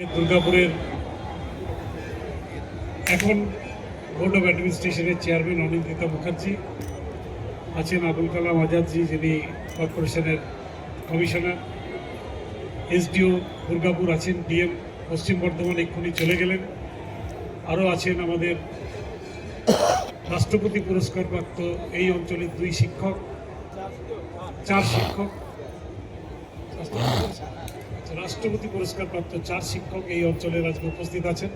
দুর্গাপুরের এখন board of অ্যাডমিনিস্ট্রেশনের চেয়ারম্যান অনিন্দিতা মুখার্জি আছেন, আবুল কালাম আজাদজি যিনি কর্পোরেশনের কমিশনার, এসডিও দুর্গাপুর আছেন, ডিএম পশ্চিম বর্ধমান এক্ষুনি চলে গেলেন, আরও আছেন আমাদের রাষ্ট্রপতি পুরস্কারপ্রাপ্ত এই অঞ্চলের চার শিক্ষক রাষ্ট্রপতি পুরস্কারপ্রাপ্ত 4 শিক্ষক এই অঞ্চলের আজকে উপস্থিত আছেন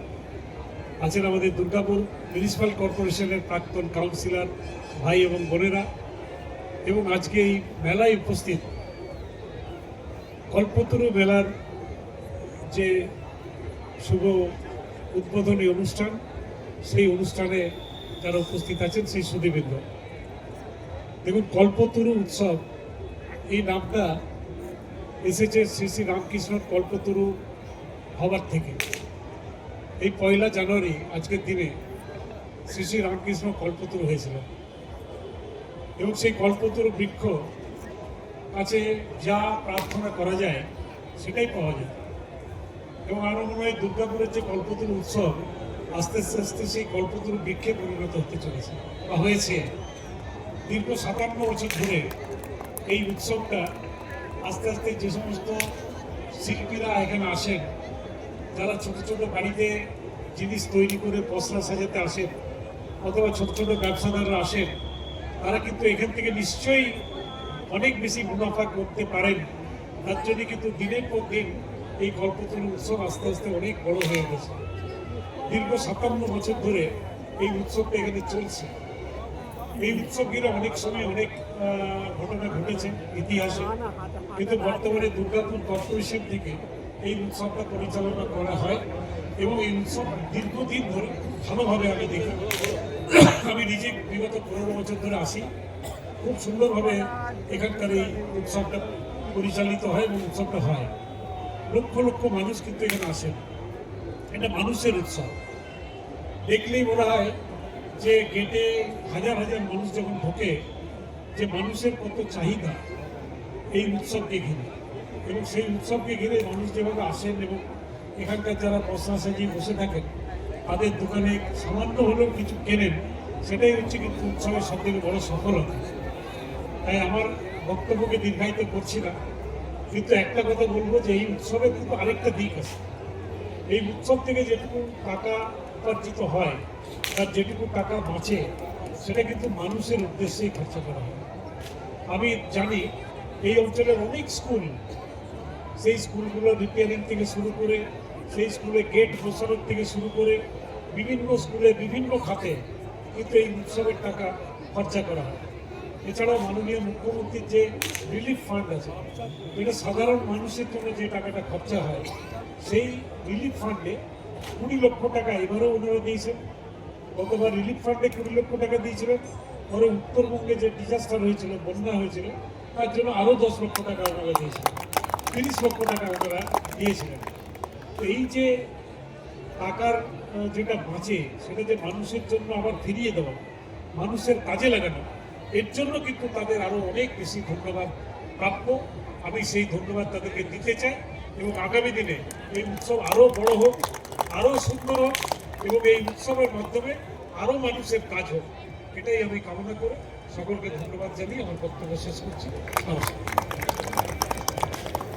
আমাদের দুর্গাপুর মিউনিসিপ্যাল কর্পোরেশনের প্রাক্তন কাউন্সিলর ভাই এবং বোনেরা, এবং আজকে এই মেলায় উপস্থিত কল্পতরু মেলার যে শুভ উদ্বোধনী অনুষ্ঠান, সেই অনুষ্ঠানে যারা উপস্থিত আছেন সেই সুধীবৃন্দ। দেখুন, কল্পতরু উৎসব এই নামটা এসেছে শ্রী শ্রী রামকৃষ্ণ কল্পতরু হবার থেকে। এই 1 জানুয়ারি আজকের দিনে শ্রী শ্রী রামকৃষ্ণ কল্পতরু হয়েছিল, এবং সেই কল্পতরু বৃক্ষ কাছে যা প্রার্থনা করা যায় সেটাই পাওয়া যায়। এবং আমার মনে হয় দুর্গাপুরের যে কল্পতরু উৎসব আস্তে আস্তে সেই কল্পতরু বৃক্ষে পরিণত হতে চলেছে বা হয়েছে। দীর্ঘ 57 বছর ধরে এই উৎসবটা আস্তে আস্তে যে সমস্ত শিল্পীরা এখানে আসেন, যারা ছোট ছোট বাড়িতে জিনিস তৈরি করে পসরা সাজাতে আসেন, অথবা ছোট ছোট ব্যবসাদাররা আসেন, তারা কিন্তু এখান থেকে নিশ্চয়ই অনেক বেশি মুনাফা করতে পারেন। তার জন্য কিন্তু দিনের পর দিন এই কল্পতরু উৎসব আস্তে আস্তে অনেক বড় হয়ে গেছে। দীর্ঘ 57 বছর ধরে এই উৎসবটা এখানে চলছে। এই উৎসব ঘিরে অনেক সময় অনেক ঘটনা ঘটেছে ইতিহাসে, কিন্তু বর্তমানে দুর্গাপুর কর্পোরেশন থেকে এই উৎসবটা পরিচালনা করা হয়, এবং এই উৎসব দীর্ঘদিন ধরে ভালোভাবে আমি দেখি। আমি নিজে বিগত 15 বছর ধরে আসি, খুব সুন্দরভাবে এখানকার এই উৎসবটা পরিচালিত হয় এবং উৎসবটা হয়। লক্ষ লক্ষ মানুষ কিন্তু এখানে আসেন। এটা মানুষের উৎসব। দেখলেই মনে হয় যে গেটে হাজার হাজার মানুষ যখন ঢোকে, যে মানুষের কত চাহিদা এই উৎসবকে ঘিরে, এবং সেই উৎসবকে ঘিরে মানুষ যেভাবে আসেন এবং এখানকার যারা পসরা সাজিয়ে বসে থাকেন, তাদের দোকানে সামান্য হলেও কিছু কেনেন, সেটাই হচ্ছে কিন্তু উৎসবের সবথেকে বড় সফলতা। তাই আমার বক্তব্যকে দীর্ঘায়িত করছি না, কিন্তু একটা কথা বলবো যে এই উৎসবের কিন্তু আরেকটা দিক আছে। এই উৎসব থেকে যেটুকু টাকা উপার্জিত হয়, তার যেটুকু টাকা বাঁচে, সেটা কিন্তু মানুষের উদ্দেশ্যেই খরচা করা হয়। আমি জানি এই অঞ্চলের অনেক স্কুল, সেই স্কুলগুলো রিপেয়ারিং থেকে শুরু করে, সেই স্কুলে গেট বসানোর থেকে শুরু করে বিভিন্ন স্কুলে বিভিন্ন খাতে কিন্তু এই উৎসবের টাকা খরচা করা হয়। এছাড়াও মাননীয় মুখ্যমন্ত্রীর যে রিলিফ ফান্ড আছে, এটা সাধারণ মানুষের জন্য যে টাকাটা খরচা হয়, সেই রিলিফ ফান্ডে 20 লক্ষ টাকা এবারেও ওনারা দিয়েছেন। গতবার রিলিফ ফান্ডে 20 লক্ষ টাকা দিয়েছিলেন, পরে উত্তরবঙ্গে যে ডিজাস্টার হয়েছিল, বন্যা হয়েছিল, তার জন্য আরও 10 লক্ষ টাকা ওনারা দিয়েছিলেন, 30 লক্ষ টাকা ওনারা দিয়েছিলেন। তো এই যে টাকার যেটা বাঁচে, সেটা যে মানুষের জন্য আবার ফিরিয়ে দেওয়া, মানুষের কাজে লাগানো, এর জন্য কিন্তু তাদের আরও অনেক বেশি ধন্যবাদ প্রাপ্য। আমি সেই ধন্যবাদ তাদেরকে দিতে চাই, এবং আগামী দিনে এই উৎসব আরও বড় হোক, আরও সুন্দর হোক, এবং এই উৎসবের মাধ্যমে আরও মানুষের কাজ হোক, এটাই আমি কামনা করে সকলকে ধন্যবাদ জানিয়ে আমার বক্তব্য শেষ করছি। নমস্কার।